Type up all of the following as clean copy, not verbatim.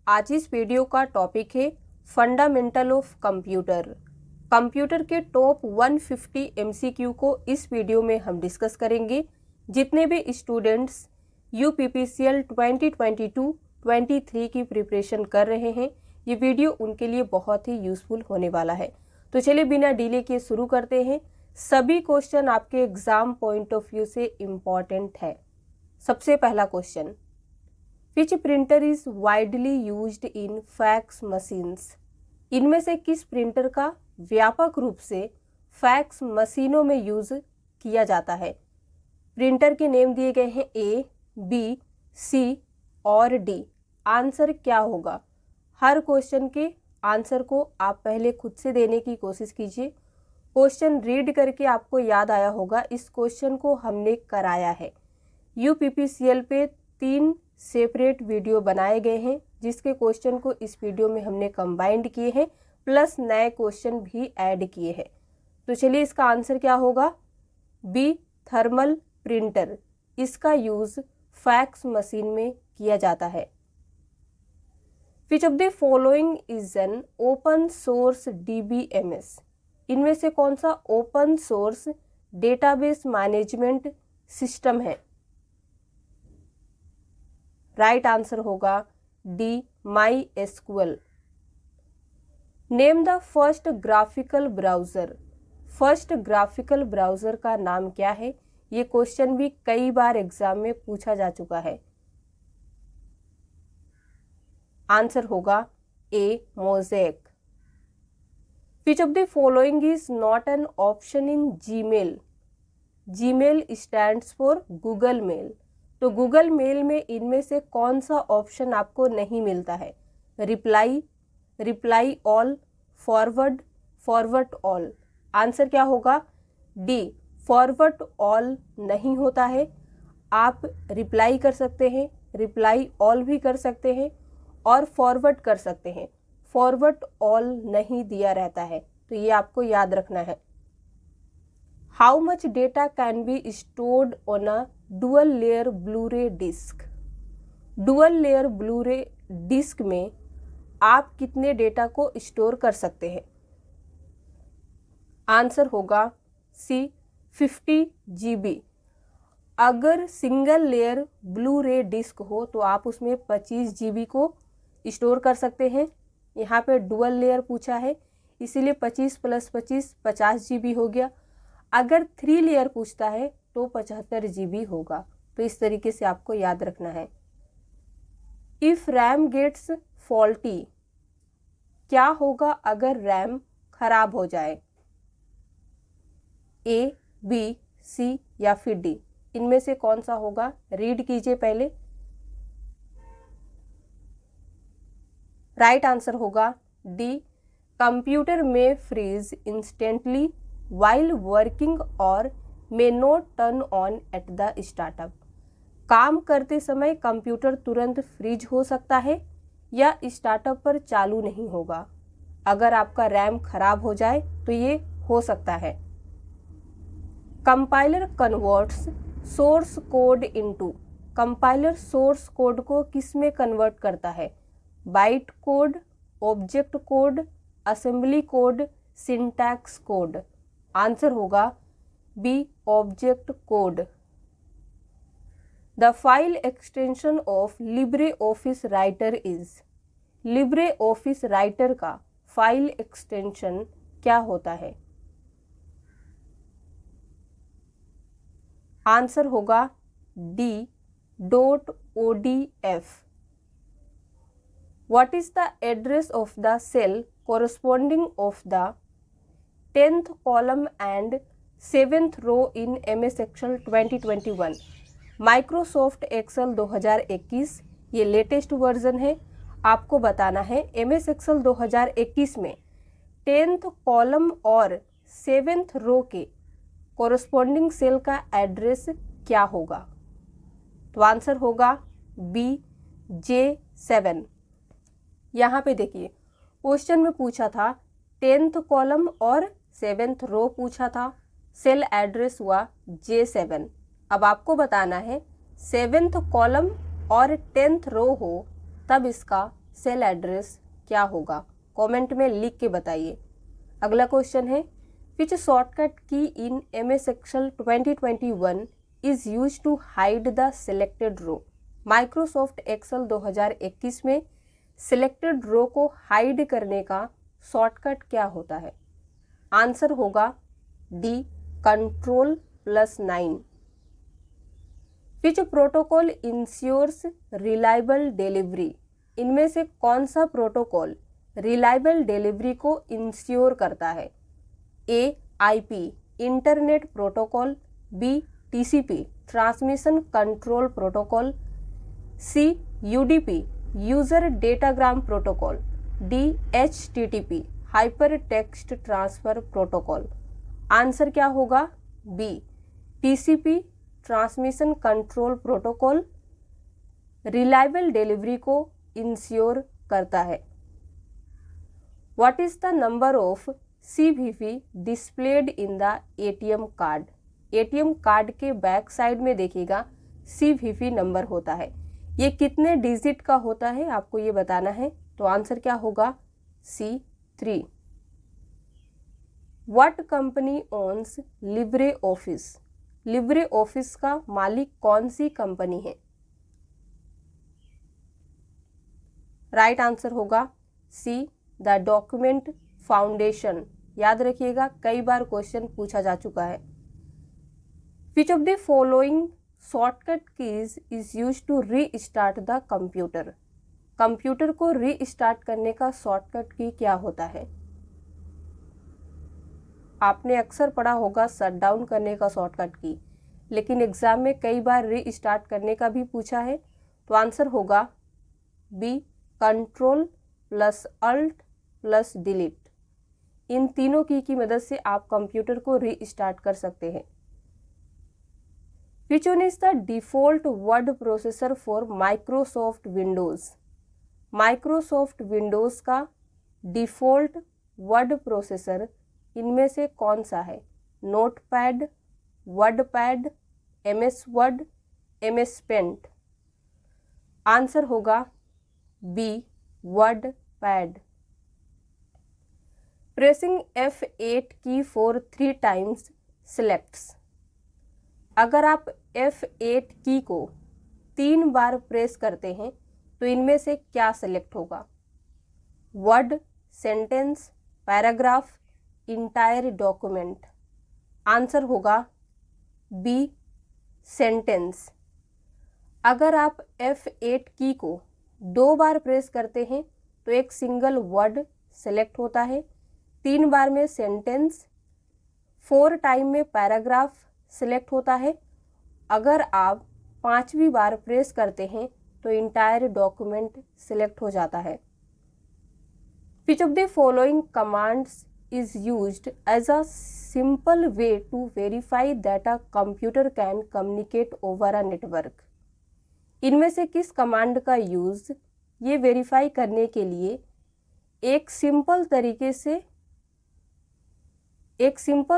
आज इस वीडियो का टॉपिक है फंडामेंटल ऑफ कंप्यूटर। कंप्यूटर के टॉप 150 एमसीक्यू को इस वीडियो में हम डिस्कस करेंगे। जितने भी स्टूडेंट्स यूपीपीसीएल 2022-23 की प्रिपरेशन कर रहे हैं, ये वीडियो उनके लिए बहुत ही यूजफुल होने वाला है। तो चलिए बिना डिले किए शुरू करते हैं। सभी क्वेश्चन आपके एग्जाम पॉइंट ऑफ व्यू से इम्पॉर्टेंट है। सबसे पहला question, which printer is widely used in fax machines? इनमें से किस प्रिंटर का व्यापक रूप से फैक्स मशीनों में यूज किया जाता है? प्रिंटर के नेम दिए गए हैं ए, बी, सी और डी। आंसर क्या होगा? हर क्वेश्चन के आंसर को आप पहले खुद से देने की कोशिश कीजिए। क्वेश्चन रीड करके आपको याद आया होगा, इस क्वेश्चन को हमने कराया है। यूपीपीसीएल पे 3 सेपरेट वीडियो बनाए गए हैं, जिसके क्वेश्चन को इस वीडियो में हमने कंबाइंड किए हैं, प्लस नए क्वेश्चन भी ऐड किए हैं। तो चलिए इसका आंसर क्या होगा? B, thermal printer. इसका यूज फैक्स मशीन में किया जाता है। Which of the following is an open source DBMS? इनमें से कौन सा open source database management system है? राइट आंसर होगा D, MySQL. Name the first graphical browser. First graphical browser का नाम क्या है? ये क्वेश्चन भी कई बार एग्जाम में पूछा जा चुका है। आंसर होगा A, mosaic. Which of the following is not an option in Gmail? Gmail stands for Google mail. तो गूगल मेल में इनमें से कौन सा ऑप्शन आपको नहीं मिलता है? Reply, reply all, forward, forward all. Answer क्या होगा? डी, फॉरवर्ड ऑल नहीं होता है। आप रिप्लाई कर सकते हैं, रिप्लाई ऑल भी कर सकते हैं और फॉरवर्ड कर सकते हैं। फॉरवर्ड ऑल नहीं दिया रहता है, तो ये आपको याद रखना है। How much data can be stored on a dual layer Blu-ray disc? Dual layer Blu-ray disc में आप कितने डेटा को स्टोर कर सकते हैं? आंसर होगा सी, 50 GB। अगर सिंगल लेयर ब्लू-रे डिस्क हो तो आप उसमें 25 GB को स्टोर कर सकते हैं। यहाँ पे डुअल लेयर पूछा है, इसीलिए 25 + 25 50 GB हो गया। अगर 3 लेयर पूछता है तो 75 GB होगा। तो इस तरीके से आपको याद रखना है। इफ रैम गेट्स फॉल्टी, क्या होगा अगर रैम खराब हो जाए? ए, बी, सी या फिर डी। इनमें से कौन सा होगा? रीड कीजिए पहले। राइट आंसर होगा डी, कंप्यूटर में फ्रीज इंस्टेंटली वाइल वर्किंग और may not turn on at the startup. काम करते समय कंप्यूटर तुरंत फ्रीज हो सकता है या स्टार्टअप पर चालू नहीं होगा। अगर आपका रैम खराब हो जाए तो ये हो सकता है। Compiler converts source code into. Compiler source code को किस में कन्वर्ट करता है? Byte code, object code, assembly code, syntax code. Answer होगा B, object code. The file extension of LibreOffice Writer is. LibreOffice Writer का file extension क्या होता है? आंसर होगा D, .odf। What is the address of the cell corresponding of the 10th column and 7th row in MS Excel 2021? Microsoft Excel 2021 ये latest version है। आपको बताना है MS Excel 2021 में 10th कॉलम और 7th रो के कोरस्पॉन्डिंग सेल का address क्या होगा? तो आंसर होगा बी, J7। यहाँ पे देखिए क्वेश्चन में पूछा था 10th कॉलम और 7th रो पूछा था, सेल एड्रेस हुआ J7। अब आपको बताना है 7th कॉलम और 10th रो हो तब इसका सेल एड्रेस क्या होगा? कमेंट में लिख के बताइए। अगला क्वेश्चन है, which shortcut key in MS Excel 2021 is use to hide the selected row? Microsoft Excel 2021 में सिलेक्टेड रो को हाइड करने का शॉर्टकट क्या होता है? आंसर होगा D, Ctrl+9। Which protocol ensures reliable delivery? इनमें से कौन सा प्रोटोकॉल रिलायबल डिलीवरी को इंश्योर करता है? A, IP internet protocol, B, TCP transmission control protocol, C, UDP user datagram protocol, D, HTTP hypertext transfer protocol. Answer क्या होगा? B, TCP transmission control protocol reliable delivery को ensure करता है। What is the number of CVV displayed in the ATM card? ATM card के back side में देखिएगा CVV number होता है। ये कितने डिजिट का होता है आपको ये बताना है। तो आंसर क्या होगा? C3। What company ons Libre office? LibreOffice का मालिक कौन सी कंपनी है? राइट आंसर होगा सी, द डॉक्यूमेंट फाउंडेशन। याद रखिएगा, कई बार क्वेश्चन पूछा जा चुका है। Which of the following shortcut keys is use to restart the computer? Computer को रीस्टार्ट करने का शॉर्टकट की क्या होता है? आपने अक्सर पढ़ा होगा शट डाउन करने का शॉर्टकट की, लेकिन एग्जाम में कई बार रीस्टार्ट करने का भी पूछा है। तो आंसर होगा बी, Ctrl+Alt+Delete। इन तीनों की मदद से आप कंप्यूटर को रीस्टार्ट कर सकते हैं। Which one is the default word processor for Microsoft Windows? Microsoft Windows का डिफॉल्ट वर्ड प्रोसेसर इनमें से कौन सा है? Notepad, WordPad, MS Word, MS Paint. Answer होगा B, WordPad. Pressing F8 key for 3 times selects. अगर आप F8 की को 3 बार प्रेस करते हैं तो इनमें से क्या सिलेक्ट होगा? Word, sentence, paragraph, entire document. Answer होगा बी, सेंटेंस। अगर आप F8 की को 2 बार प्रेस करते हैं तो एक सिंगल वर्ड सेलेक्ट होता है, 3 बार में सेंटेंस, 4 टाइम में पैराग्राफ सिलेक्ट होता है। अगर आप 5वीं बार प्रेस करते हैं तो इंटायर डॉक्यूमेंट सिलेक्ट हो जाता है। Which of the following commands is used as a simple way to verify that a computer can communicate over a network? इनमें से किस कमांड का यूज ये वेरीफाई करने के लिए एक सिंपल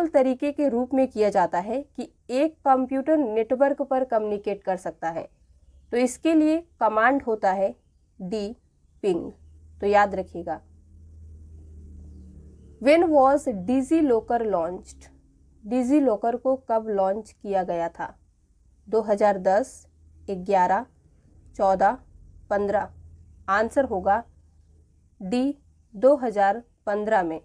तरीके के रूप में किया जाता है कि एक कंप्यूटर नेटवर्क पर कम्युनिकेट कर सकता है? तो इसके लिए कमांड होता है डी, पिंग। तो याद रखिएगा। When was DigiLocker launched? DigiLocker को कब लॉन्च किया गया था? 2010, 11, 14, 15। आंसर होगा डी, 2015 में।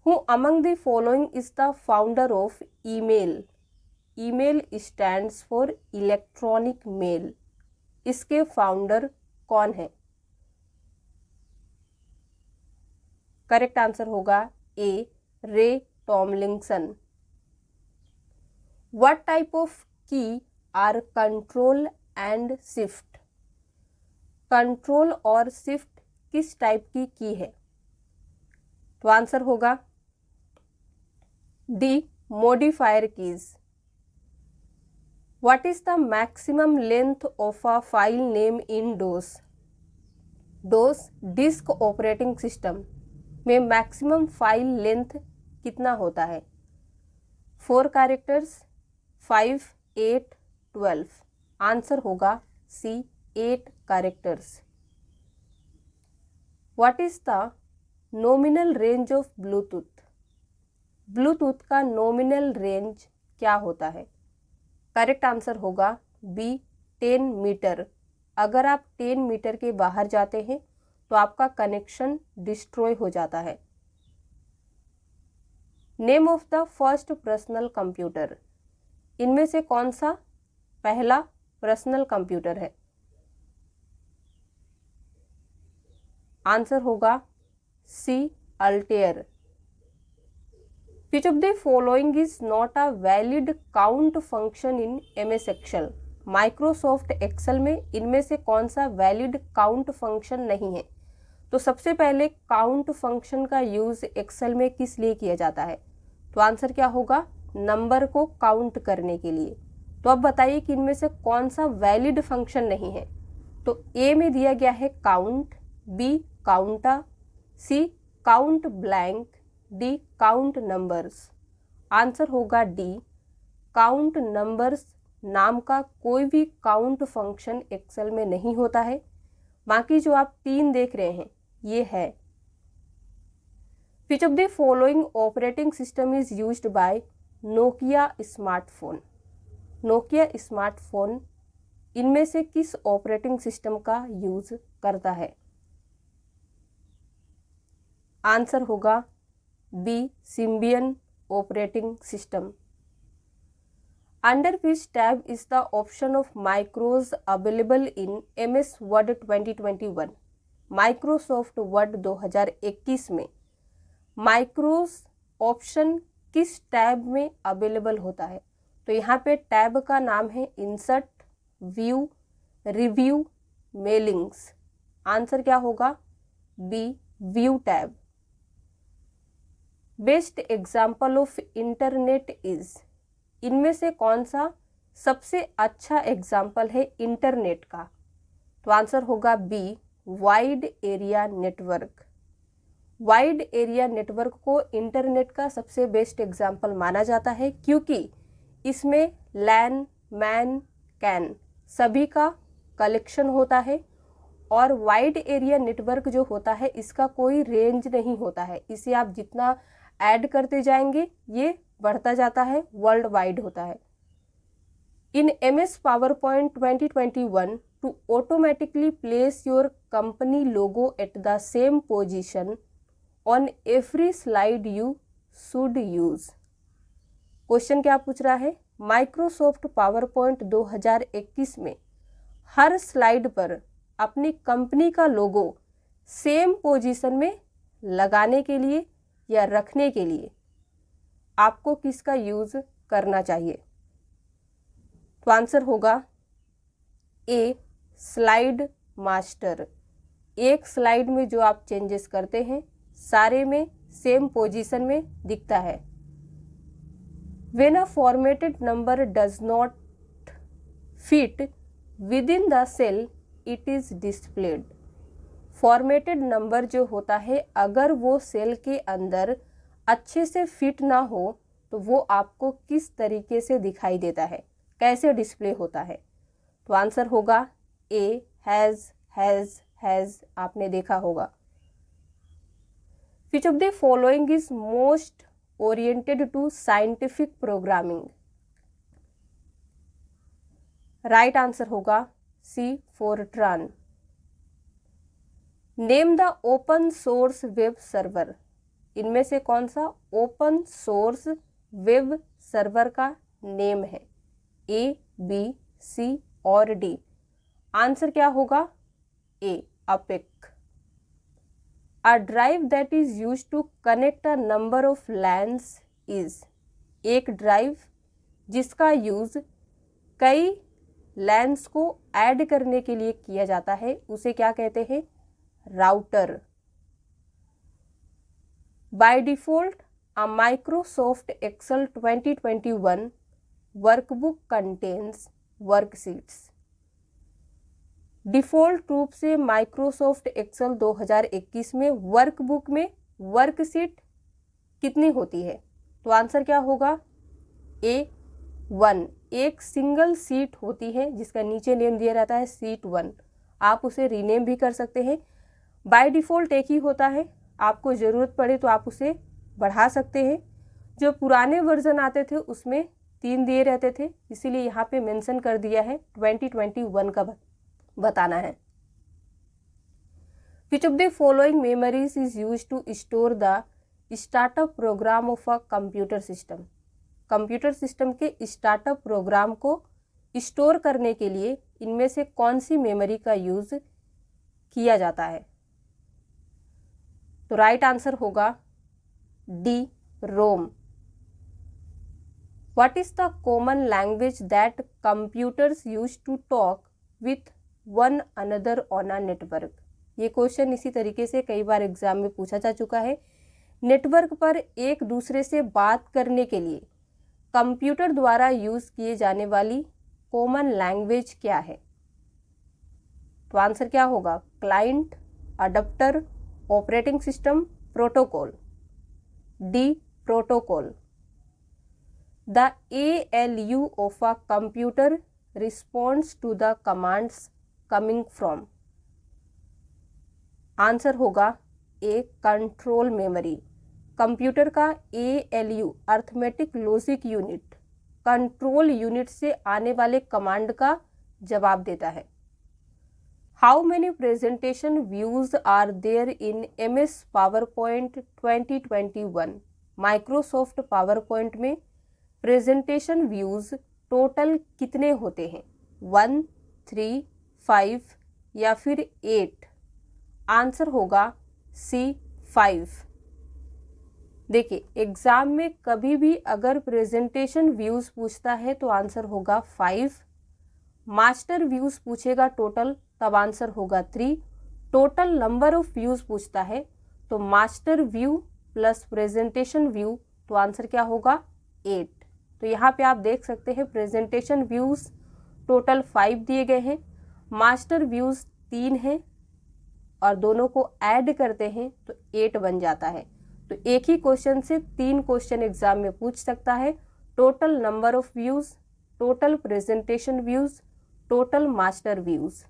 Who among the following is the founder of email? Email stands for electronic mail. इसके फाउंडर कौन है? करेक्ट आंसर होगा A, Ray Tomlinson. What type of key are control and shift? Control और shift किस type की है? तो answer होगा D, modifier keys. What is the maximum length of a file name in DOS? DOS disk operating system में maximum file length कितना होता है? 4 कैरेक्टर्स, 5, 8, 12। आंसर होगा सी, 8 characters. What is the nominal range of Bluetooth? Bluetooth का nominal range क्या होता है? Correct answer होगा बी 10 मीटर। अगर आप 10 मीटर के बाहर जाते हैं तो आपका कनेक्शन डिस्ट्रॉय हो जाता है। Name of the first personal computer, इनमें से कौन सा पहला पर्सनल कंप्यूटर है? आंसर होगा सी Altair. Which of the following is not a valid count function in MS Excel? Microsoft Excel में इनमें से कौन सा वैलिड काउंट फंक्शन नहीं है? तो सबसे पहले काउंट फंक्शन का यूज एक्सेल में किस लिए किया जाता है? तो आंसर क्या होगा? नंबर को काउंट करने के लिए। तो अब बताइए कि इनमें से कौन सा वैलिड फंक्शन नहीं है? तो ए में दिया गया है count, B COUNTA, C count blank, D count numbers. Answer होगा डी काउंट नंबर्स नाम का कोई भी काउंट फंक्शन एक्सेल में नहीं होता है। बाकी जो आप तीन देख रहे हैं ये है। Which of the following operating system is used by Nokia smartphone? Nokia smartphone इनमें से किस ऑपरेटिंग सिस्टम का यूज करता है? आंसर होगा B Symbian operating system. Under which tab is the option of macros available in MS Word 2021? Microsoft Word 2021 में macros option किस tab में अवेलेबल होता है? तो यहाँ पे टैब का नाम है insert, view, review, mailings. Answer क्या होगा? B view tab. Best example of internet is, इनमें से कौन सा सबसे अच्छा एग्जाम्पल है इंटरनेट का? तो आंसर होगा B wide area network. Wide area network को इंटरनेट का सबसे बेस्ट एग्जाम्पल माना जाता है क्योंकि इसमें लैन, मैन, कैन सभी का कलेक्शन होता है और वाइड एरिया नेटवर्क जो होता है इसका कोई रेंज नहीं होता है। इसे आप जितना ऐड करते जाएंगे ये बढ़ता जाता है, वर्ल्ड वाइड होता है। इन MS PowerPoint 2021 to automatically place your company logo at the same position on every slide you should use। Question क्या पूछ रहा है? माइक्रोसॉफ्ट पावरपॉइंट 2021 में हर स्लाइड पर अपनी कंपनी का लोगो सेम पोजीशन में लगाने के लिए या रखने के लिए आपको किसका यूज करना चाहिए? तो आंसर होगा ए स्लाइड मास्टर। एक स्लाइड में जो आप चेंजेस करते हैं सारे में सेम पोजीशन में दिखता है। When a formatted number does not fit within the cell, it is displayed। Formatted number जो होता है अगर वो सेल के अंदर अच्छे से फिट ना हो तो वो आपको किस तरीके से दिखाई देता है, कैसे डिस्प्ले होता है? तो आंसर होगा ए हैज़ आपने देखा होगा। Which of the following is most oriented to scientific programming? Right answer होगा C Fortran. Name the open source web server. इनमें से कौन सा ओपन सोर्स वेब सर्वर का नेम है? ए, बी, सी और डी। आंसर क्या होगा? A Apache. A drive that is used to connect a number of LANs is, एक ड्राइव जिसका यूज कई LANs को ऐड करने के लिए किया जाता है उसे क्या कहते हैं? Router. By default a Microsoft Excel 2021 workbook contains worksheets. Default रूप से माइक्रोसॉफ्ट एक्सेल 2021 में वर्कबुक में वर्कशीट कितनी होती है? तो आंसर क्या होगा? ए 1। एक सिंगल सीट होती है जिसका नीचे नेम दिया रहता है सीट 1। आप उसे रीनेम भी कर सकते हैं। बाय डिफ़ॉल्ट एक ही होता है, आपको ज़रूरत पड़े तो आप उसे बढ़ा सकते हैं। जो पुराने वर्जन आते थे उसमें 3 दिए रहते थे, इसीलिए यहाँ पे मेंशन कर दिया है 2021 का बताना है। Which of the following memories is used to store the startup program of a computer system? Computer system के स्टार्टअप प्रोग्राम को स्टोर करने के लिए इनमें से कौन सी मेमोरी का यूज किया जाता है? तो राइट आंसर होगा D, ROM. What is the common language that computers use to talk with one another on a network? ये क्वेश्चन इसी तरीके से कई बार एग्जाम में पूछा जा चुका है। नेटवर्क पर एक दूसरे से बात करने के लिए कंप्यूटर द्वारा यूज किए जाने वाली कॉमन लैंग्वेज क्या है? तो आंसर क्या होगा? Client, adapter, operating system, protocol. D, protocol. The ALU of a computer responds to the commands coming from. Answer होगा ए, कंट्रोल मेमोरी। कंप्यूटर का ALU arithmetic logic unit control unit से आने वाले कमांड का जवाब देता है। How many presentation views are there in MS PowerPoint 2021? Microsoft PowerPoint में प्रेजेंटेशन व्यूज टोटल कितने होते हैं? 1, 3, 5 या फिर 8? आंसर होगा सी, 5। देखिए एग्जाम में कभी भी अगर प्रेजेंटेशन व्यूज पूछता है तो आंसर होगा 5। मास्टर व्यूज पूछेगा टोटल, तब आंसर होगा 3। टोटल नंबर ऑफ व्यूज पूछता है तो master view plus presentation view, तो आंसर क्या होगा? 8। तो यहाँ पे आप देख सकते हैं प्रेजेंटेशन व्यूज टोटल 5 दिए गए हैं, मास्टर व्यूज 3 हैं और दोनों को ऐड करते हैं तो 8 बन जाता है। तो एक ही क्वेश्चन से 3 क्वेश्चन एग्जाम में पूछ सकता है। Total number of views, total presentation views, total master views.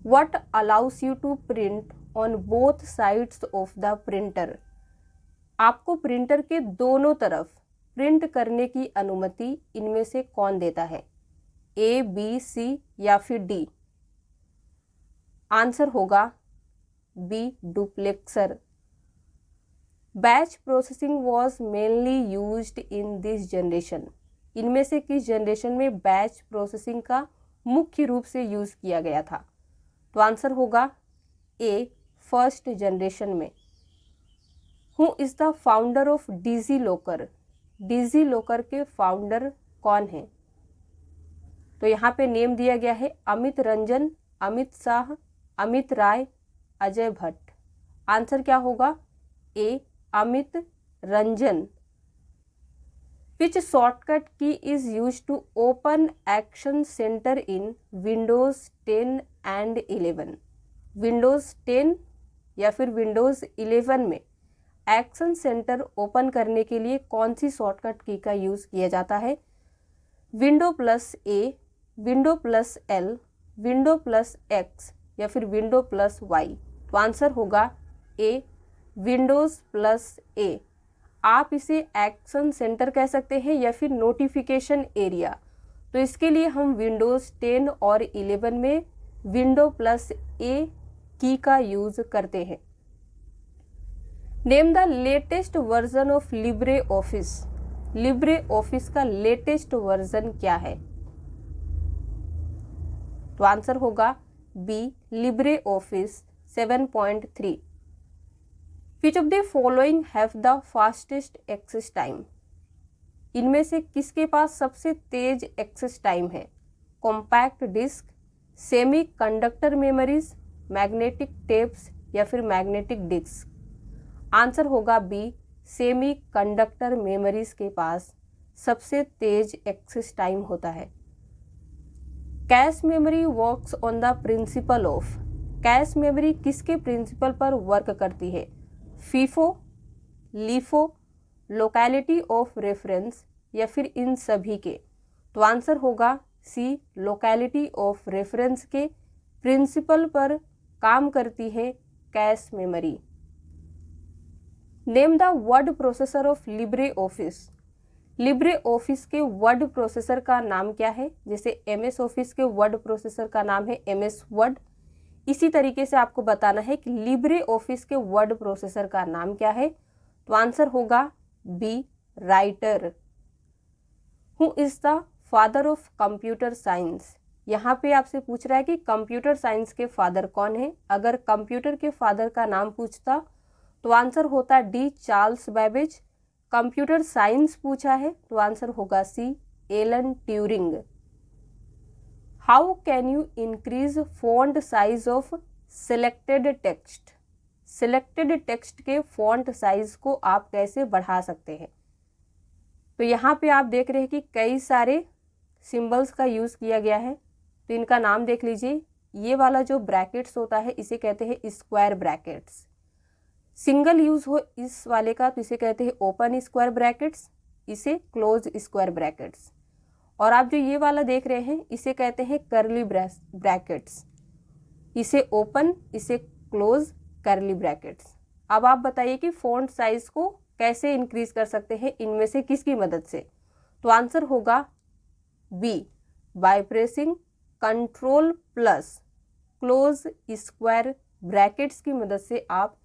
What allows you to print on both sides of the printer? आपको प्रिंटर के दोनों तरफ प्रिंट करने की अनुमति इनमें से कौन देता है? ए, बी, सी या फिर डी? आंसर होगा B, duplexer. Batch processing was mainly used in this generation. इनमें से किस जनरेशन में बैच प्रोसेसिंग का मुख्य रूप से यूज किया गया था? तो आंसर होगा ए, फर्स्ट जनरेशन में। Who is the founder of DigiLocker? DigiLocker के फाउंडर कौन हैं? तो यहाँ पे नेम दिया गया है अमित रंजन, अमित शाह, अमित राय, अजय भट्ट। आंसर क्या होगा? A, Amit Ranjan. Which shortcut key is use to open action centre in Windows 10 and 11? Windows 10 या फिर विंडोज 11 में एक्शन सेंटर ओपन करने के लिए कौन सी शॉर्टकट की का यूज किया जाता है? Window plus A, window plus L, window plus X या फिर विंडो प्लस वाई? तो आंसर होगा ए, विंडोज प्लस ए। आप इसे एक्शन सेंटर कह सकते हैं या फिर नोटिफिकेशन एरिया। तो इसके लिए हम विंडोज 10 और 11 में विंडो प्लस ए की का यूज करते हैं। Name the latest version of LibreOffice. LibreOffice का लेटेस्ट वर्जन क्या है? तो आंसर होगा B, LibreOffice 7.3। Which of the following have the fastest access time? इनमें से किसके पास सबसे तेज एक्सेस टाइम है? Compact disc, semiconductor memories, magnetic tapes या फिर मैग्नेटिक डिस्क? आंसर होगा बी, सेमी कंडक्टर मेमोरीज के पास सबसे तेज एक्सेस टाइम होता है। Cache memory works on the principle of. Cache memory किसके प्रिंसिपल पर वर्क करती है? FIFO, LIFO, locality of reference या फिर इन सभी के? तो आंसर होगा सी, लोकेलिटी ऑफ रेफरेंस के प्रिंसिपल पर काम करती है cache memory. Name the word processor of LibreOffice. LibreOffice के वर्ड प्रोसेसर का नाम क्या है? जैसे MS ऑफिस के वर्ड प्रोसेसर का नाम है MS वर्ड, इसी तरीके से आपको बताना है कि लिब्रे ऑफिस के वर्ड प्रोसेसर का नाम क्या है। तो आंसर होगा B, Writer. Who is the father of computer science. यहाँ पे आपसे पूछ रहा है कि कंप्यूटर साइंस के फादर कौन है। अगर कंप्यूटर के फादर का नाम पूछता तो आंसर होता D, Charles Babbage. Computer science पूछा है तो आंसर होगा C, Alan Turing. How can you increase font size of selected text. Selected text के फॉन्ट साइज को आप कैसे बढ़ा सकते हैं? तो यहाँ पे आप देख रहे हैं कि कई सारे सिंबल्स का यूज़ किया गया है। तो इनका नाम देख लीजिए। ये वाला जो ब्रैकेट्स होता है इसे कहते हैं स्क्वायर ब्रैकेट्स। सिंगल यूज हो इस वाले का तो इसे कहते हैं ओपन स्क्वायर ब्रैकेट्स, इसे क्लोज स्क्वायर ब्रैकेट्स। और आप जो ये वाला देख रहे हैं इसे कहते हैं कर्ली ब्रैकेट्स, इसे ओपन, इसे क्लोज कर्ली ब्रैकेट्स। अब आप बताइए कि फॉन्ट साइज को कैसे इंक्रीज कर सकते हैं, इनमें से किसकी मदद से? तो आंसर होगा B, by pressing control plus close square brackets की मदद से आप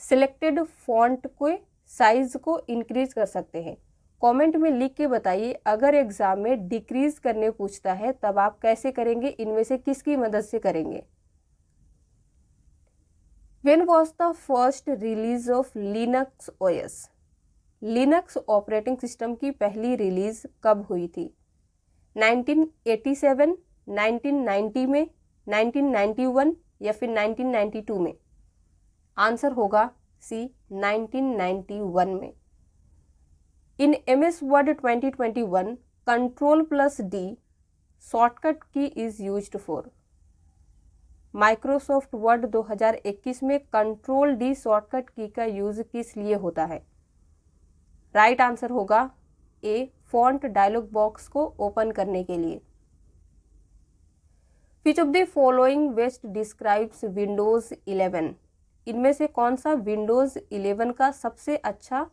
सिलेक्टेड फॉन्ट को साइज को इंक्रीज कर सकते हैं। कमेंट में लिख के बताइए, अगर एग्जाम में डिक्रीज करने पूछता है तब आप कैसे करेंगे, इनमें से किसकी मदद से करेंगे? When was the first release of Linux OS? Linux operating system की पहली रिलीज कब हुई थी? 1987, 1990 में, 1991 या फिर 1992 में? आंसर होगा सी, 1991 में। In MS Word 2021 control plus D shortcut key is used for. Microsoft Word 2021 में कंट्रोल डी शॉर्टकट की का यूज किस लिए होता है? राइट आंसर होगा ए, फॉन्ट डायलॉग बॉक्स को ओपन करने के लिए। विच of the following best describes Windows 11? इनमें से कौन सा विंडोज 11 का सबसे अच्छा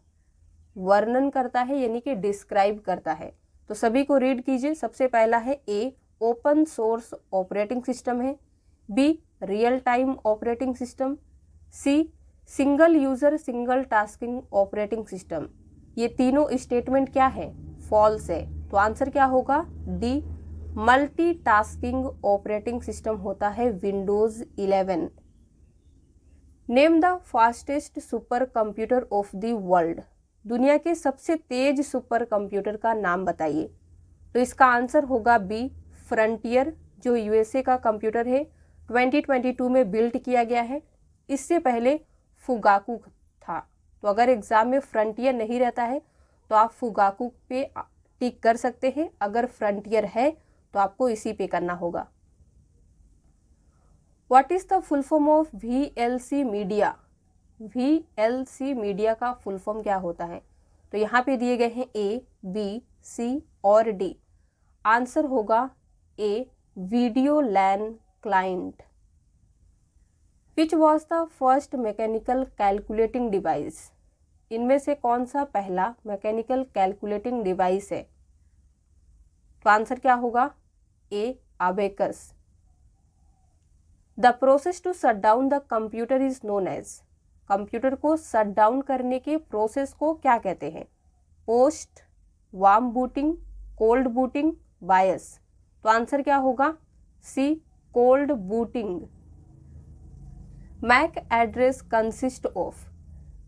वर्णन करता है, यानी कि डिस्क्राइब करता है? तो सभी को रीड कीजिए। सबसे पहला है A, open source operating system है। B, real time operating system. C, single user single tasking operating system. ये तीनों स्टेटमेंट क्या है? फॉल्स है। तो आंसर क्या होगा? डी, मल्टीटास्किंग ऑपरेटिंग सिस्टम होता है Windows 11। Name the fastest super computer of the world. दुनिया के सबसे तेज सुपर कंप्यूटर का नाम बताइए। तो इसका आंसर होगा बी, फ्रंटियर, जो USA का कंप्यूटर है, 2022 में बिल्ड किया गया है। इससे पहले फुगाकू था। तो अगर एग्जाम में फ्रंटियर नहीं रहता है तो आप फुगाकू पे टिक कर सकते हैं, अगर फ्रंटियर है तो आपको इसी पे करना होगा। What is the full form of VLC media? VLC media का फुल फॉर्म क्या होता है? तो यहाँ पे दिए गए हैं A, B, C और D। आंसर होगा A, video LAN client. Which was the first mechanical calculating device? इनमें से कौन सा पहला मैकेनिकल कैलकुलेटिंग डिवाइस है? तो आंसर क्या होगा? A, abacus. The process to shut down the computer is known as. Computer को शट डाउन करने के प्रोसेस को क्या कहते हैं? POST, warm booting, cold booting, BIOS. तो आंसर क्या होगा? C, cold booting. MAC address consist of.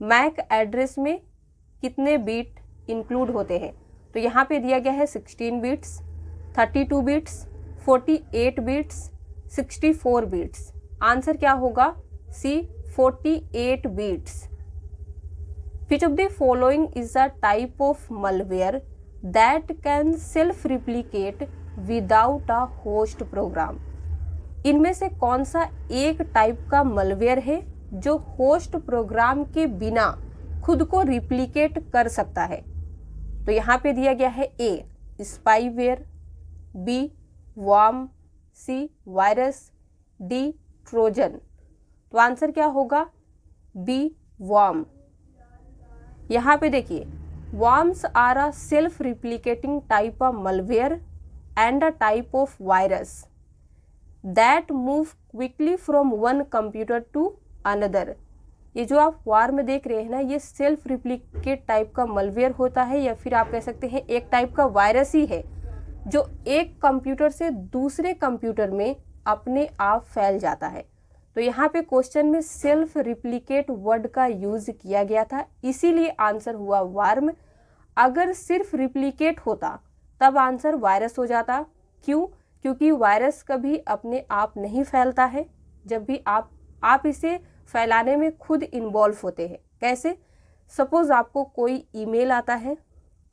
MAC address में कितने बीट इंक्लूड होते हैं? तो यहाँ पे दिया गया है 16 bits, 32 bits, 48 bits, 64 bits. Answer क्या होगा? सी, 48 bits. Which of the following is a type of malware that can self-replicate without a host program? इनमें से कौन सा एक टाइप का मलवेयर है जो होस्ट प्रोग्राम के बिना खुद को रिप्लिकेट कर सकता है? तो यहाँ पे दिया गया है A, spyware, B, worm, C, virus, D, Trojan. तो आंसर क्या होगा? B, worm. यहाँ पे देखिए, worms are a self-replicating type of malware and a type of virus that move quickly from one computer to another। ये जो आप warm देख रहे हैं ना, ये सेल्फ रिप्लिकेट टाइप का मलवेयर होता है, या फिर आप कह सकते हैं एक टाइप का वायरस ही है जो एक कंप्यूटर से दूसरे कंप्यूटर में अपने आप फैल जाता है। तो यहाँ पे क्वेश्चन में सेल्फ रिप्लिकेट वर्ड का यूज किया गया था, इसीलिए आंसर हुआ वार्म। अगर सिर्फ रिप्लिकेट होता तब आंसर वायरस हो जाता। क्यों? क्योंकि वायरस कभी अपने आप नहीं फैलता है, जब भी आप इसे फैलाने में खुद इन्वॉल्व होते हैं। कैसे? सपोज आपको कोई ईमेल आता है,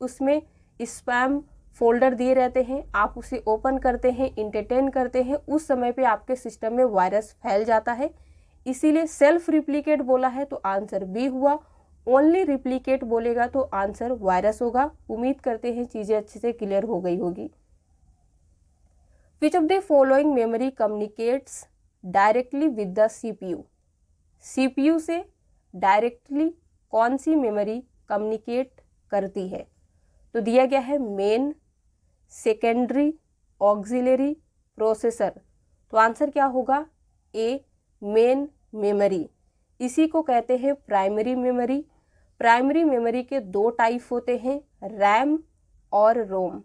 उसमें स्पैम फोल्डर दिए रहते हैं, आप उसे ओपन करते हैं, इंटरटेन करते हैं, उस समय पे आपके सिस्टम में वायरस फैल जाता है। इसीलिए सेल्फ रिप्लिकेट बोला है तो आंसर बी हुआ। ओनली रिप्लिकेट बोलेगा तो आंसर वायरस होगा। उम्मीद करते हैं चीज़ें अच्छे से क्लियर हो गई होगी। विच of the following memory communicates directly with the CPU? CPU से डायरेक्टली कौन सी मेमोरी कम्युनिकेट करती है? तो दिया गया है मेन, सेकेंडरी, ऑक्सिलरी, प्रोसेसर। तो आंसर क्या होगा? ए, मेन मेमोरी। इसी को कहते हैं प्राइमरी मेमोरी। प्राइमरी मेमोरी के दो टाइप होते हैं, रैम और ROM.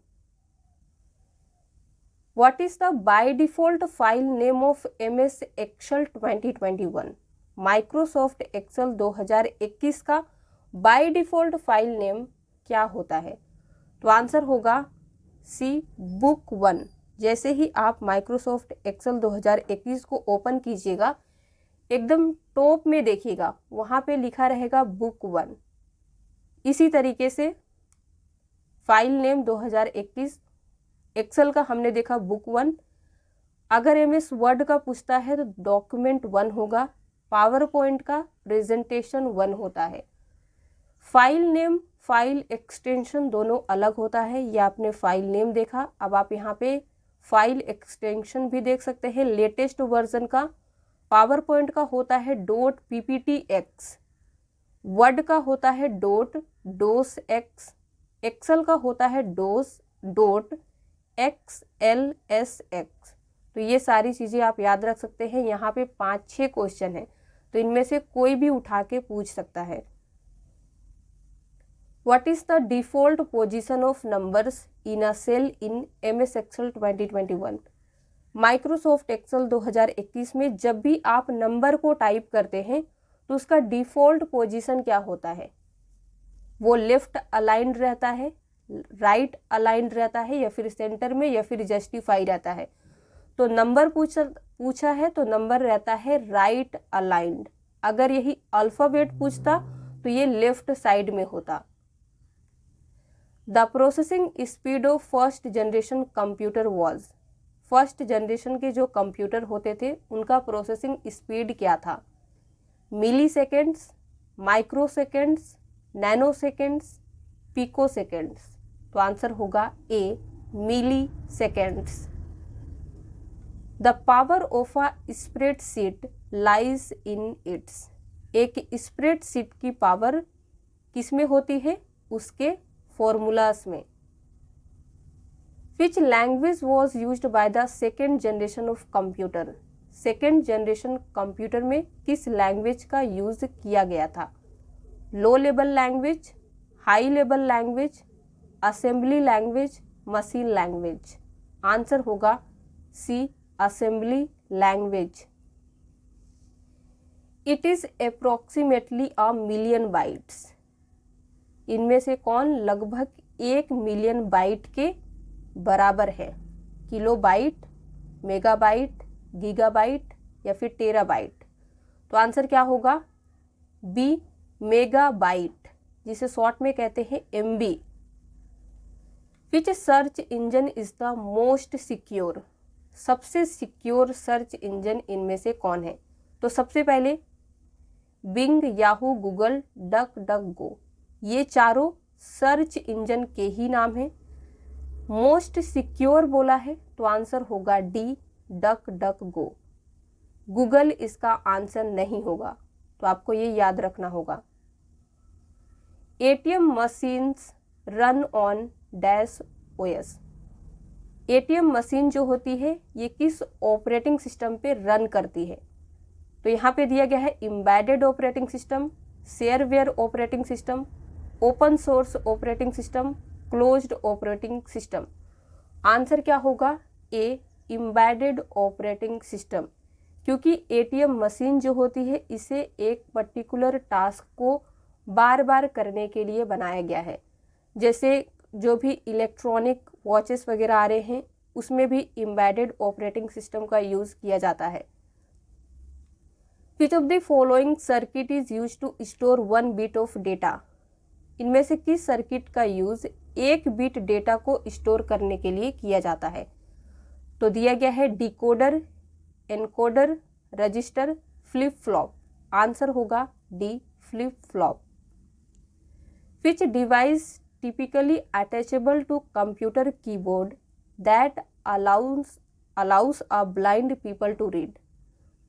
What is the by default file name of MS Excel 2021? Microsoft Excel 2021 का बाय डिफॉल्ट फाइल नेम क्या होता है? तो आंसर होगा सी, बुक 1। जैसे ही आप माइक्रोसॉफ्ट एक्सेल 2021 को ओपन कीजिएगा, एकदम टॉप में देखिएगा, वहाँ पे लिखा रहेगा बुक 1। इसी तरीके से फाइल नेम 2021 एक्सेल का हमने देखा बुक 1। अगर MS वर्ड का पूछता है तो डॉक्यूमेंट 1 होगा, पावर पॉइंट का प्रेजेंटेशन 1 होता है। फाइल नेम, फाइल एक्सटेंशन दोनों अलग होता है। ये आपने फाइल नेम देखा, अब आप यहाँ पे फाइल एक्सटेंशन भी देख सकते हैं। लेटेस्ट वर्जन का पावर पॉइंट का होता है .pptx, वर्ड का होता है .docx, एक्सेल का होता है .xlsx। तो ये सारी चीज़ें आप याद रख सकते हैं। यहाँ पे 5-6 क्वेश्चन हैं, तो इनमें से कोई भी उठा के पूछ सकता है। What is the default position of numbers in a cell in MS Excel 2021? Microsoft Excel 2021 में जब भी आप नंबर को टाइप करते हैं तो उसका डिफ़ॉल्ट पोजीशन क्या होता है? वो लेफ्ट अलाइंड रहता है, राइट अलाइंड रहता है, या फिर सेंटर में, या फिर जस्टिफाई रहता है? तो नंबर पूछा है तो नंबर रहता है राइट अलाइंड। अगर यही अल्फ़ाबेट पूछता तो ये लेफ्ट साइड में होता। The processing speed of first generation computer was? First generation के जो कंप्यूटर होते थे उनका प्रोसेसिंग स्पीड क्या था? Milliseconds, microseconds, nanoseconds, picoseconds. तो आंसर होगा A, milliseconds. The power of a spreadsheet lies in its? एक स्प्रेडशीट की पावर किसमें होती है? उसके फॉर्मूलास में। Which language was used by the second generation of computer? Second generation computer में किस लैंग्वेज का यूज किया गया था? Low level language, high level language, assembly language, machine language. Answer होगा सी, assembly language. It is approximately a million bytes? इनमें से कौन लगभग 1 मिलियन बाइट के बराबर है? किलोबाइट, मेगाबाइट, गीगाबाइट, या फिर टेराबाइट? तो आंसर क्या होगा? बी, मेगाबाइट, जिसे शॉर्ट में कहते हैं MB। Which search engine is the most secure? सबसे सिक्योर सर्च इंजन इनमें से कौन है? तो सबसे पहले Bing, Yahoo, Google, DuckDuckGo, ये चारों सर्च इंजन के ही नाम हैं। मोस्ट सिक्योर बोला है तो आंसर होगा डी, डक डक गो। गूगल इसका आंसर नहीं होगा, तो आपको ये याद रखना होगा। ATM machines run on dash OS. ATM machine जो होती है ये किस ऑपरेटिंग सिस्टम पे रन करती है? तो यहाँ पे दिया गया है embedded operating system, shareware operating system, open source operating system, closed operating system. Answer क्या होगा? ए, एम्बेडेड ऑपरेटिंग सिस्टम, क्योंकि एटीएम मशीन जो होती है इसे एक पर्टिकुलर टास्क को बार बार करने के लिए बनाया गया है। जैसे जो भी इलेक्ट्रॉनिक वॉचेस वगैरह आ रहे हैं उसमें भी एम्बेडेड ऑपरेटिंग सिस्टम का यूज़ किया जाता है। Which of the following circuit is use to store 1 bit of data. इनमें से किस सर्किट का यूज 1 बिट डेटा को स्टोर करने के लिए किया जाता है? तो दिया गया है decoder, encoder, register, flip flop. Answer होगा D, flip flop. Which device typically attachable to computer keyboard that allows a blind people to read।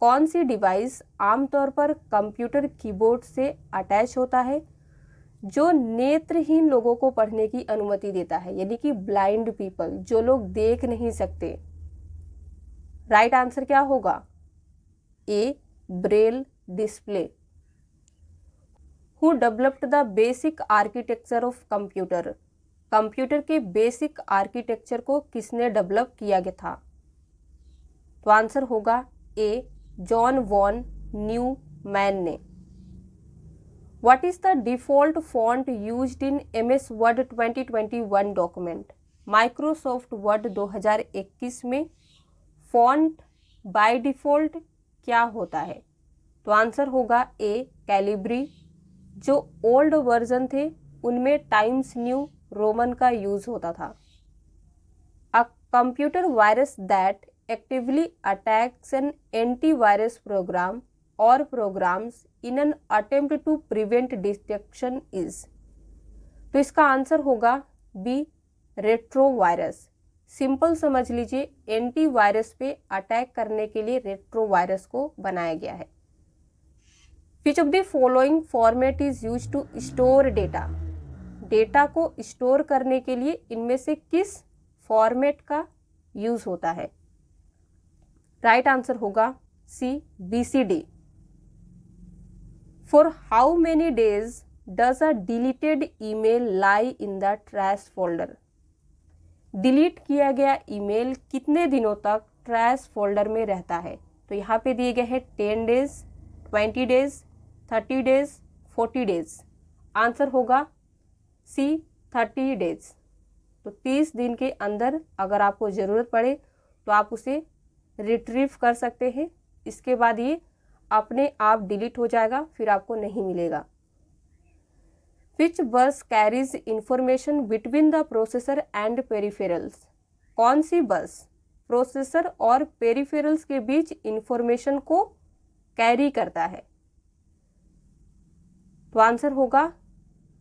कौन सी डिवाइस आमतौर पर कंप्यूटर कीबोर्ड से अटैच होता है जो नेत्रहीन लोगों को पढ़ने की अनुमति देता है, यानी कि ब्लाइंड पीपल, जो लोग देख नहीं सकते। राइट आंसर क्या होगा? A, Braille display. Who developed the basic architecture of computer? Computer के बेसिक आर्किटेक्चर को किसने डेवलप किया गया था? तो आंसर होगा ए, जॉन वॉन न्यूमैन ने। What is the default font used in MS Word 2021 document? Microsoft Word 2021 में फॉन्ट बाय डिफ़ॉल्ट क्या होता है? तो आंसर होगा ए, कैलिब्री। जो ओल्ड वर्जन थे उनमें टाइम्स न्यू रोमन का यूज होता था। A computer virus that actively attacks an antivirus program और programs in an attempt to prevent detection is. तो इसका आंसर होगा बी, रेट्रोवायरस। सिंपल समझ लीजिए, एंटीवायरस पे अटैक करने के लिए रेट्रोवायरस को बनाया गया है। Which of the following format is used to store data? Data को स्टोर करने के लिए इनमें से किस फॉर्मेट का यूज होता है? राइट आंसर होगा सी, BCD। For how many days does a deleted email lie in the trash folder? Delete किया गया ईमेल कितने दिनों तक ट्रैश फोल्डर में रहता है? तो यहाँ पे दिए गए हैं 10 days, 20 days, 30 days, 40 days. Answer होगा सी, 30 डेज। तो 30 दिन के अंदर अगर आपको ज़रूरत पड़े तो आप उसे रिट्रीव कर सकते हैं। इसके बाद ये अपने आप डिलीट हो जाएगा, फिर आपको नहीं मिलेगा। विच बस carries information between the processor and peripherals? कौन सी बस प्रोसेसर और पेरिफेरल्स के बीच इंफॉर्मेशन को कैरी करता है? तो आंसर होगा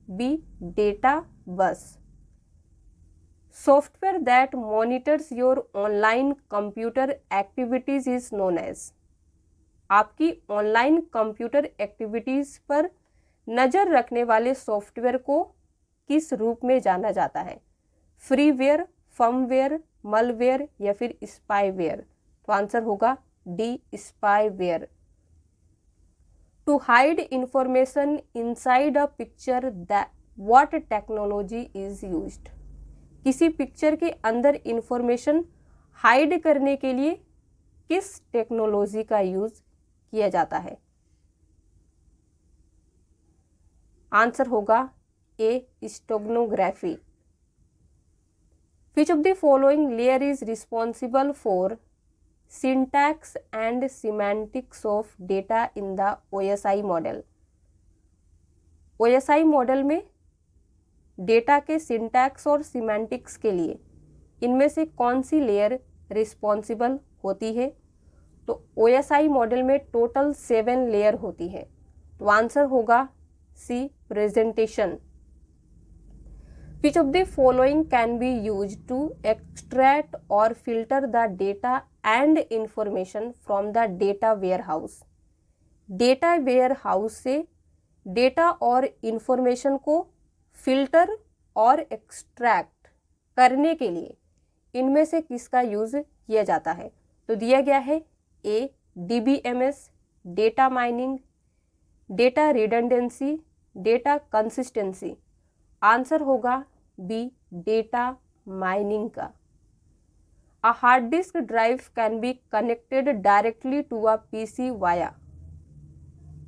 B, data bus. Software that monitors your online computer activities is known as. आपकी ऑनलाइन कंप्यूटर एक्टिविटीज पर नज़र रखने वाले सॉफ्टवेयर को किस रूप में जाना जाता है? फ्रीवेयर, फर्मवेयर, मलवेयर या फिर स्पाईवेयर? तो आंसर होगा D, spyware. To hide information inside a picture, that what technology is used? किसी पिक्चर के अंदर इंफॉर्मेशन हाइड करने के लिए किस टेक्नोलॉजी का यूज किया जाता है? आंसर होगा ए, steganography. Which of the following layer is responsible for syntax and semantics of data in the OSI model? OSI model में डेटा के सिंटैक्स और सिमेंटिक्स के लिए इनमें से कौन सी लेयर रिस्पॉन्सिबल होती है? तो OSI मॉडल में टोटल 7 लेयर होती है। तो आंसर होगा सी, presentation. Which of the following can be used to extract or filter the data and information from the data warehouse. Data warehouse से data और इंफॉर्मेशन को filter और extract करने के लिए इनमें से किसका यूज किया जाता है? तो दिया गया है A DBMS, data mining, data redundancy, data consistency. Answer होगा बी डेटा माइनिंग का। A hard disk drive can be connected directly to a PC via.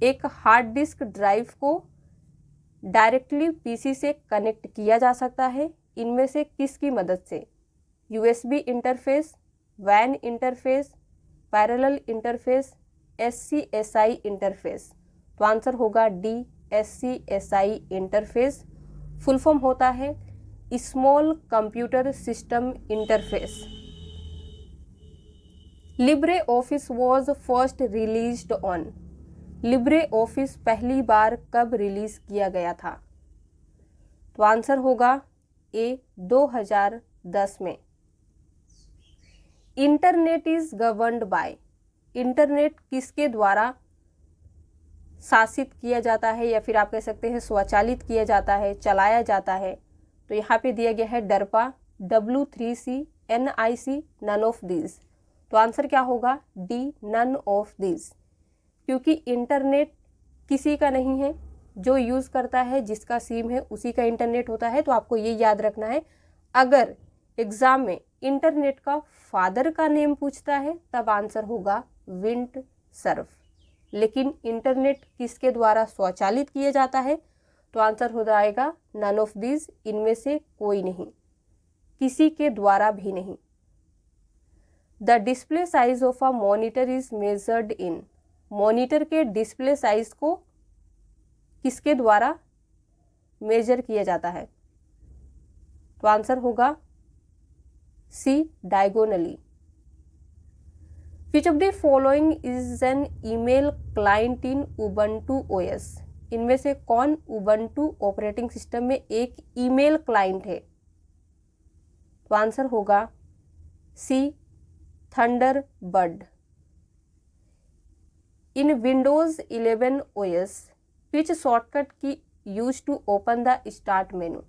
एक हार्ड डिस्क ड्राइव को डायरेक्टली पीसी से कनेक्ट किया जा सकता है, इनमें से किसकी मदद से? यूएसबी इंटरफेस, वैन interface, parallel interface, SCSI interface. तो आंसर होगा D SCSI interface. Full form होता है small computer system interface. Libre office was first released on. Libre office पहली बार कब रिलीज किया गया था? तो आंसर होगा ए 2010 में। Internet is governed bye. Internet किसके द्वारा शासित किया जाता है, या फिर आप कह सकते हैं स्वचालित किया जाता है, चलाया जाता है? तो यहाँ पे दिया गया है DARPA, W3C, NIC, none of this. तो आंसर क्या होगा? D none of this. क्योंकि इंटरनेट किसी का नहीं है, जो यूज़ करता है, जिसका सिम है उसी का इंटरनेट होता है। तो आपको ये याद रखना है, अगर एग्जाम में इंटरनेट का फादर का नेम पूछता है तब आंसर होगा विंड सर्फ। लेकिन इंटरनेट किसके द्वारा स्वचालित किया जाता है? तो आंसर हो जाएगा नन ऑफ दिस, इनमें से कोई नहीं, किसी के द्वारा भी नहीं। The display size of a monitor is measured in. Monitor के डिस्प्ले साइज को किसके द्वारा मेजर किया जाता है? तो आंसर होगा सी diagonally. Which of the following is an email client in Ubuntu OS? इनमें से कौन Ubuntu ऑपरेटिंग सिस्टम में एक ईमेल क्लाइंट है? तो आंसर होगा C Thunderbird. In Windows 11 OS which shortcut key use to open the start menu?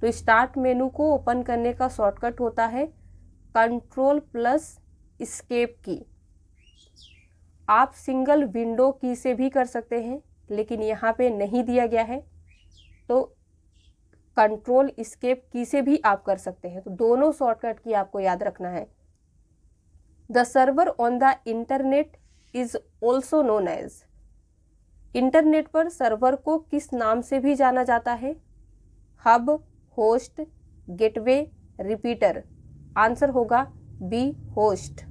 तो start मेनू को ओपन करने का शॉर्टकट होता है कंट्रोल प्लस एस्केप की। आप सिंगल विंडो की से भी कर सकते हैं, लेकिन यहाँ पे नहीं दिया गया है, तो कंट्रोल एस्केप की से भी आप कर सकते हैं। तो दोनों शॉर्टकट की आपको याद रखना है। The server on the internet is also known as. Internet पर सर्वर को किस नाम से भी जाना जाता है? Hub, host, gateway, repeater. Answer होगा B host.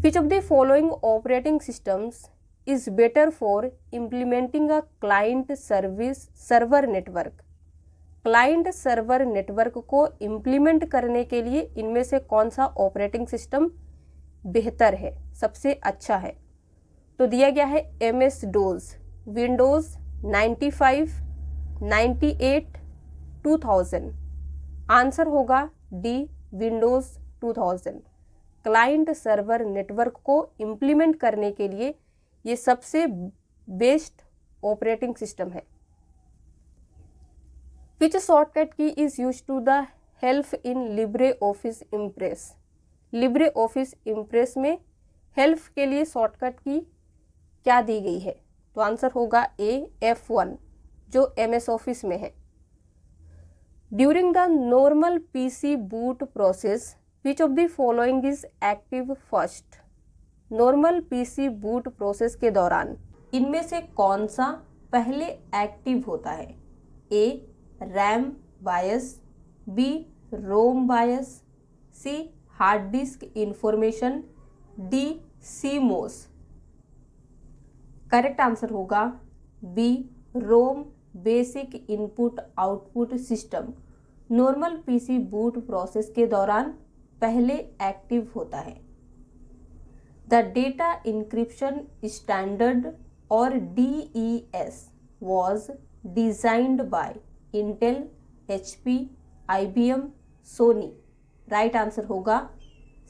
Which of the following operating systems is better for implementing a client service server network? Client server network को इम्प्लीमेंट करने के लिए इनमें से कौन सा ऑपरेटिंग सिस्टम बेहतर है, सबसे अच्छा है? तो दिया गया है MS DOS, विंडोज 95, 98, 2000। आंसर होगा D Windows 2000। Client server network को इम्प्लीमेंट करने के लिए ये सबसे बेस्ट ऑपरेटिंग सिस्टम है। Which shortcut key is use to the help in LibreOffice Impress? LibreOffice Impress में हेल्प के लिए शॉर्टकट की क्या दी गई है? तो आंसर होगा ए F1, जो MS ऑफिस में है। During the normal PC boot process which of the following is active first? Normal PC boot process के दौरान इनमें से कौन सा पहले एक्टिव होता है? A RAM BIOS, B ROM BIOS, C hard disk information, D CMOS। Correct answer होगा B ROM basic input output system. Normal PC boot process के दौरान पहले एक्टिव होता है। द डेटा इंक्रिप्शन स्टैंडर्ड और DES was designed by Intel, HP, IBM, Sony, right answer होगा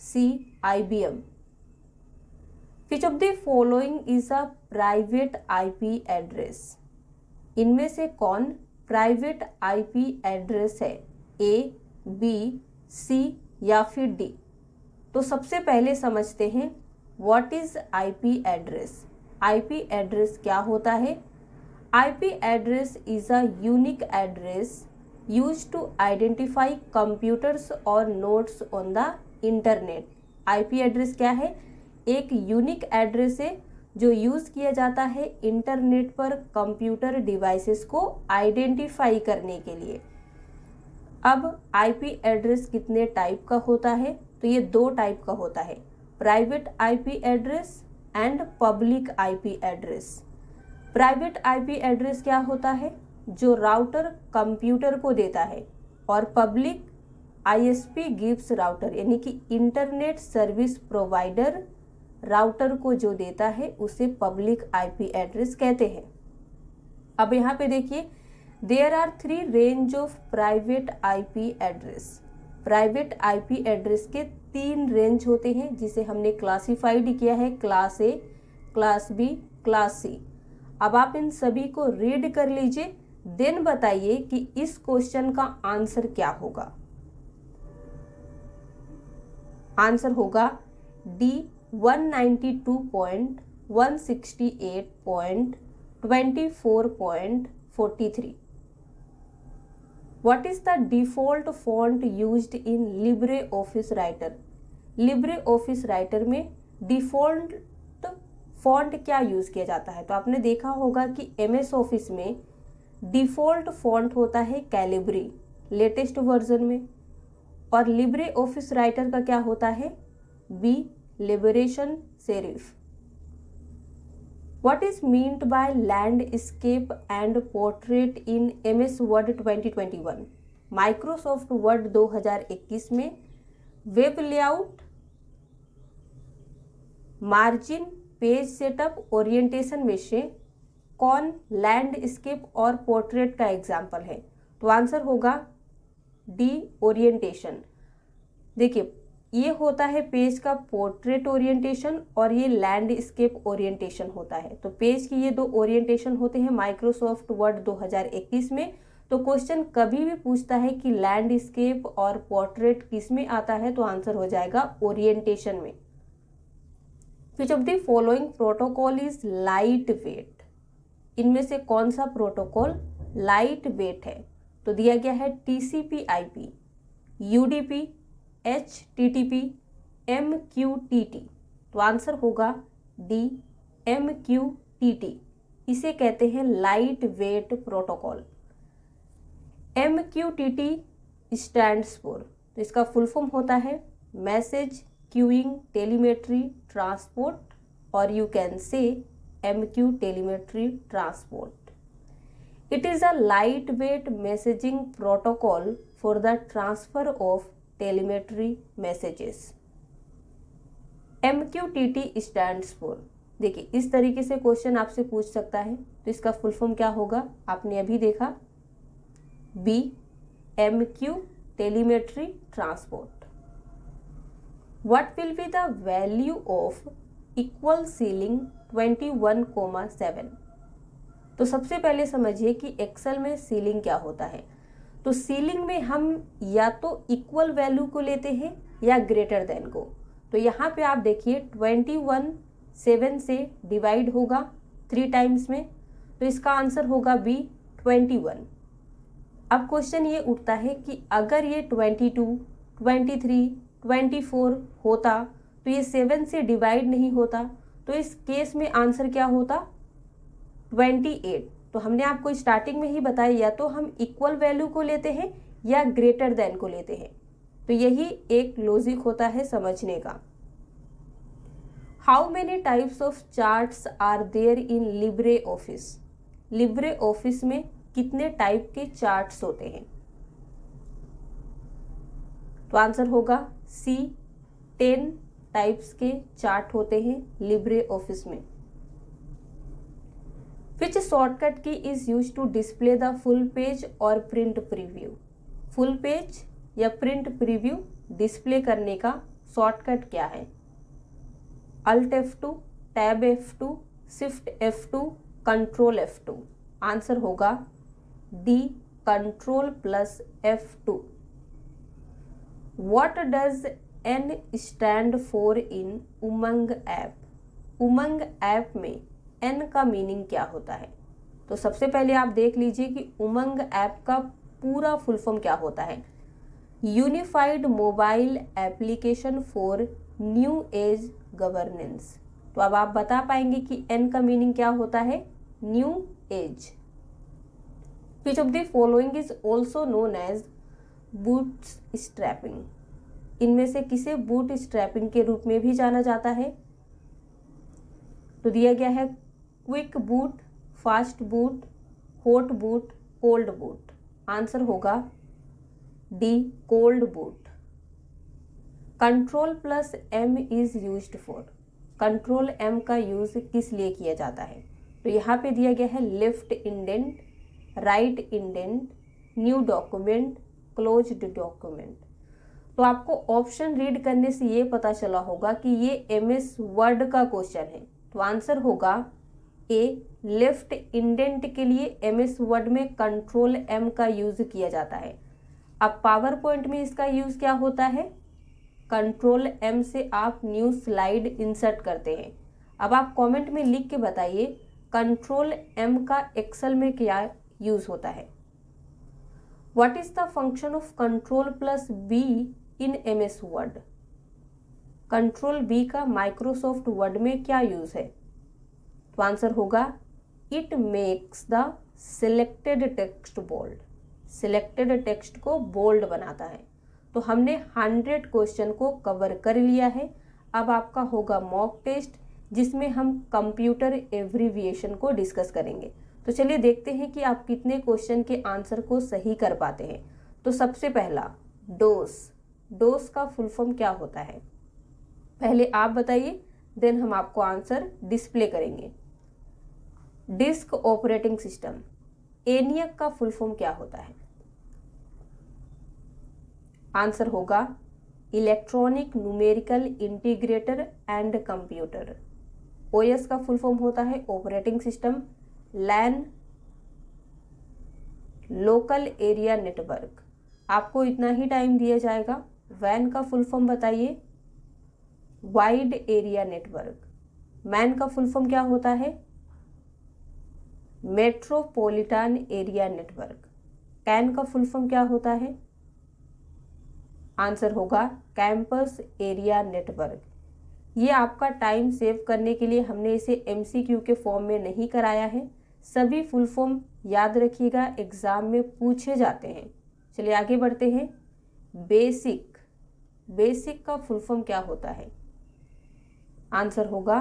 C IBM। Which of the following is a private IP address? इनमें से कौन प्राइवेट IP एड्रेस है? A, B, C या फिर D? तो सबसे पहले समझते हैं what is IP address. IP address क्या होता है? IP address is a unique address used to identify computers or nodes on the internet। IP address क्या है? एक यूनिक एड्रेस है जो यूज़ किया जाता है इंटरनेट पर कंप्यूटर डिवाइसेस को आइडेंटिफाई करने के लिए। अब IP एड्रेस कितने टाइप का होता है? तो ये 2 टाइप का होता है, private IP address and public IP address. Private IP address क्या होता है? जो राउटर कंप्यूटर को देता है, और पब्लिक ISP गिव्स राउटर, यानी कि इंटरनेट सर्विस प्रोवाइडर राउटर को जो देता है उसे पब्लिक IP एड्रेस कहते हैं। अब यहाँ पे देखिए, there are 3 range of private IP address. Private IP address के 3 रेंज होते हैं जिसे हमने क्लासिफाइड किया है, class A, class B, class C। अब आप इन सभी को रीड कर लीजिए, देन बताइए कि इस क्वेश्चन का आंसर क्या होगा। आंसर होगा D 192.168.24.43। What is the default font used in LibreOffice Writer? LibreOffice Writer में डिफॉल्ट फॉन्ट क्या यूज़ किया जाता है? तो आपने देखा होगा कि MS ऑफिस में डिफ़ॉल्ट फॉन्ट होता है कैलिब्री लेटेस्ट वर्जन में, और लिब्रे ऑफिस राइटर का क्या होता है? B liberation serif. What is meant by landscape and portrait in MS Word 2021? Microsoft Word 2021 में web layout, margin, page setup, orientation में से कौन लैंडस्केप और पोर्ट्रेट का एग्जाम्पल है? तो आंसर होगा D ओरिएंटेशन। देखिए, ये होता है पेज का पोर्ट्रेट ओरिएंटेशन और ये लैंडस्केप ओरिएंटेशन होता है। तो पेज की ये 2 ओरिएंटेशन होते हैं माइक्रोसॉफ्ट वर्ड 2021 में। तो क्वेश्चन कभी भी पूछता है कि लैंडस्केप और पोर्ट्रेट किस में आता है, तो आंसर हो जाएगा ओरिएंटेशन में। विच of the following protocol is light weight? इनमें से कौन सा प्रोटोकॉल लाइट वेट है? तो दिया गया है TCP/IP, UDP, HTTP, MQTT। तो आंसर होगा D MQTT। इसे कहते हैं light weight protocol. MQTT stands for, तो इसका फुल फॉर्म होता है मैसेज क्यूइंग टेलीमेट्री ट्रांसपोर्ट, और you can say MQ telemetry transport. It is a lightweight messaging protocol for the transfer of telemetry messages। MQTT stands for, देखिए इस तरीके से question आपसे पूछ सकता है, तो इसका फुल फॉर्म क्या होगा? आपने अभी देखा, B MQ telemetry transport. What will be the value of equal ceiling 21,7? तो सबसे पहले समझिए कि एक्सेल में सीलिंग क्या होता है। तो सीलिंग में हम या तो इक्वल वैल्यू को लेते हैं या ग्रेटर देन को। तो यहाँ पे आप देखिए 21 7 से डिवाइड होगा 3 टाइम्स में, तो इसका आंसर होगा B 21। अब क्वेश्चन ये उठता है कि अगर ये 22, 23, 24 होता तो ये 7 से डिवाइड नहीं होता, तो इस केस में आंसर क्या होता? 28। तो हमने आपको स्टार्टिंग में ही बताया, या तो हम इक्वल वैल्यू को लेते हैं या ग्रेटर देन को लेते हैं। तो यही एक लॉजिक होता है समझने का। How many types of charts are there in LibreOffice? LibreOffice में कितने टाइप के चार्ट्स होते हैं? तो आंसर होगा C 10 टाइप्स के चार्ट होते हैं लिब्रे ऑफिस में। Which shortcut key is used to display the full page or print preview? Full page या प्रिंट प्रीव्यू डिस्प्ले करने का शॉर्टकट क्या है? Alt F2, tab F2, shift F2, control F2। Answer होगा D, control plus F2। What does N stand for in Umang app? Umang app में N का meaning क्या होता है? तो सबसे पहले आप देख लीजिए कि उमंग ऐप का पूरा फुल फॉर्म क्या होता है। Unified mobile application for new age governance. तो अब आप बता पाएंगे कि N का मीनिंग क्या होता है? New age. Which of the following is also known as bootstrapping? इनमें से किसे बूट स्ट्रैपिंग के रूप में भी जाना जाता है? तो दिया गया है quick boot, fast boot, hot boot, cold boot. Answer होगा D, cold boot. Control plus M is used for. Control M का यूज किस लिए किया जाता है? तो यहाँ पे दिया गया है left indent, right indent, new document, closed document. तो आपको ऑप्शन रीड करने से ये पता चला होगा कि ये MS वर्ड का क्वेश्चन है। तो आंसर होगा ए, लेफ्ट इंडेंट के लिए MS वर्ड में कंट्रोल M का यूज किया जाता है। अब पावर पॉइंट में इसका यूज क्या होता है? कंट्रोल M से आप न्यू स्लाइड इंसर्ट करते हैं। अब आप कमेंट में लिख के बताइए कंट्रोल M का एक्सेल में क्या यूज होता है। What is the function of control plus B in MS Word? Control B का माइक्रोसॉफ्ट वर्ड में क्या यूज है? तो आंसर होगा it makes the selected text bold. Selected text को बोल्ड बनाता है। तो हमने 100 क्वेश्चन को कवर कर लिया है। अब आपका होगा मॉक टेस्ट जिसमें हम कंप्यूटर एब्रीविएशन को डिस्कस करेंगे। तो चलिए देखते हैं कि आप कितने क्वेश्चन के आंसर को सही कर पाते हैं। तो सबसे पहला डोस। डोस का फुल फॉर्म क्या होता है? पहले आप बताइए, देन हम आपको आंसर डिस्प्ले करेंगे। Disc operating system. एनियक का फुल फॉर्म क्या होता है? आंसर होगा electronic numerical integrator and computer. OS का फुल फॉर्म होता है ऑपरेटिंग सिस्टम, लैन, लोकल एरिया नेटवर्क। आपको इतना ही टाइम दिया जाएगा। वैन का फुल फॉर्म बताइए, वाइड एरिया नेटवर्क। मैन का फुल फॉर्म क्या होता है? Metropolitan area network. कैन का फुल फॉर्म क्या होता है? आंसर होगा कैंपस एरिया नेटवर्क। ये आपका टाइम सेव करने के लिए हमने इसे MCQ के फॉर्म में नहीं कराया है। सभी फुल फॉर्म याद रखिएगा, एग्जाम में पूछे जाते हैं। चलिए आगे बढ़ते हैं। बेसिक। बेसिक का फुल फॉर्म क्या होता है? आंसर होगा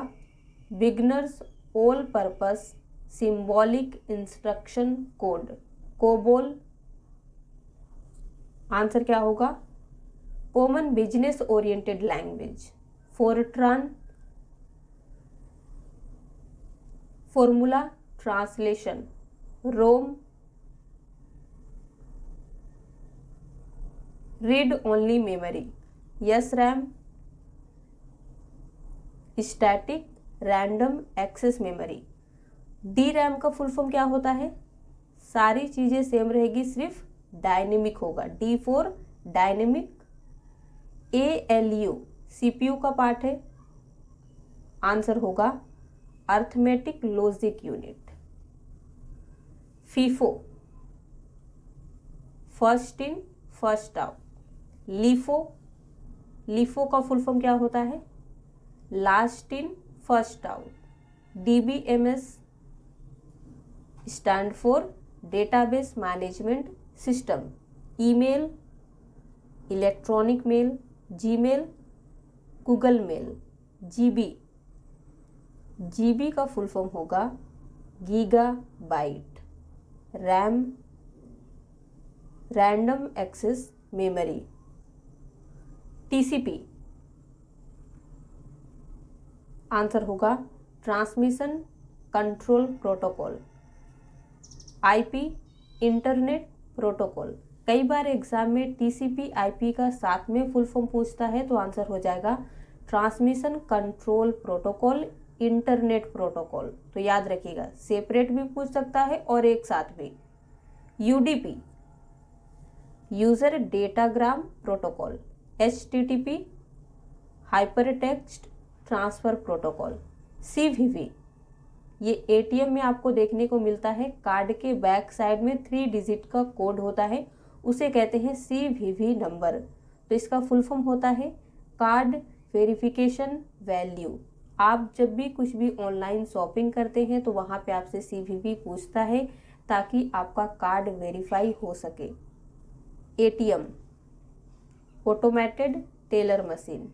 beginners all purpose symbolic instruction code, COBOL. Answer क्या होगा? Common business oriented language, FORTRAN. Formula translation, ROM. Read only memory, SRAM. Static random access memory. DRAM का full form क्या होता है? सारी चीजें सेम रहेगी, सिर्फ डायनेमिक होगा। D for dynamic. ALU CPU का पार्ट है। आंसर होगा arithmetic logic unit. FIFO, first in first out. LIFO, LIFO का फुल फॉर्म क्या होता है? Last in first out. DBMS stand for database management system. Email, electronic mail, Gmail, Google mail. GB का full form होगा gigabyte. RAM, random access memory. TCP, answer होगा transmission control protocol. IP, internet protocol. कई बार exam में TCP IP का साथ में full form पूछता है, तो आंसर हो जाएगा transmission control protocol, internet protocol. तो याद रखिएगा, सेपरेट भी पूछ सकता है और एक साथ भी। UDP user datagram protocol, HTTP hypertext transfer protocol. CVV ये ATM में आपको देखने को मिलता है, कार्ड के बैक साइड में 3 डिजिट का कोड होता है, उसे कहते हैं CVV नंबर। तो इसका फुल फॉर्म होता है कार्ड वेरिफिकेशन वैल्यू। आप जब भी कुछ भी ऑनलाइन शॉपिंग करते हैं तो वहाँ पे आपसे CVV पूछता है ताकि आपका कार्ड वेरीफाई हो सके। ATM automated teller machine.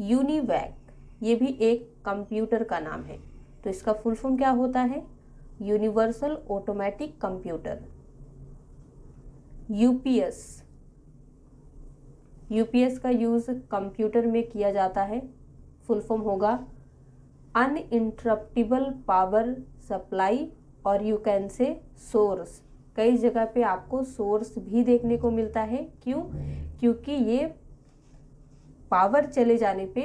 UNIVAC ये भी एक कंप्यूटर का नाम है, तो इसका फुल फॉर्म क्या होता है? Universal automatic computer. यूपीएस का यूज कंप्यूटर में किया जाता है, फुल फॉर्म होगा अनइंटरप्टिबल पावर सप्लाई, और यू कैन से सोर्स। कई जगह पे आपको सोर्स भी देखने को मिलता है, क्यों? क्योंकि ये पावर चले जाने पे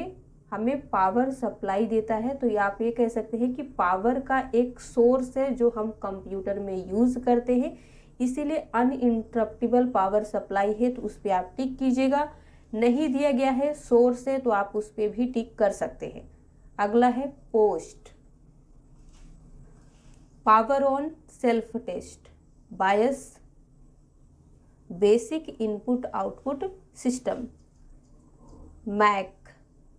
हमें पावर सप्लाई देता है। तो आप ये कह सकते हैं कि पावर का एक सोर्स है जो हम कंप्यूटर में यूज करते हैं, इसीलिए अनइंटरप्टिबल पावर सप्लाई है तो उस पर आप टिक कीजिएगा। नहीं दिया गया है सोर्स है तो आप उस पर भी टिक कर सकते हैं। अगला है POST, power on self test, BIOS, basic input output system.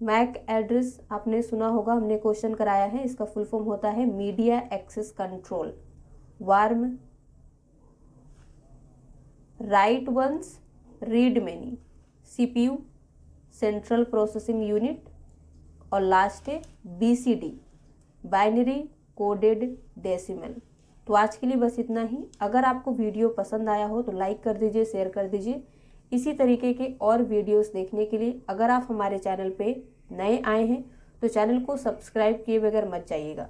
MAC address आपने सुना होगा, हमने क्वेश्चन कराया है, इसका फुल फॉर्म होता है media access control. WORM, write once, read many. CPU central processing unit, और लास्ट है BCD बाइनरी कोडेड डेसिमल। तो आज के लिए बस इतना ही। अगर आपको वीडियो पसंद आया हो तो लाइक कर दीजिए, शेयर कर दीजिए। इसी तरीके के और वीडियोस देखने के लिए अगर आप हमारे चैनल पे नए आए हैं तो चैनल को सब्सक्राइब किए बगैर मत जाइएगा।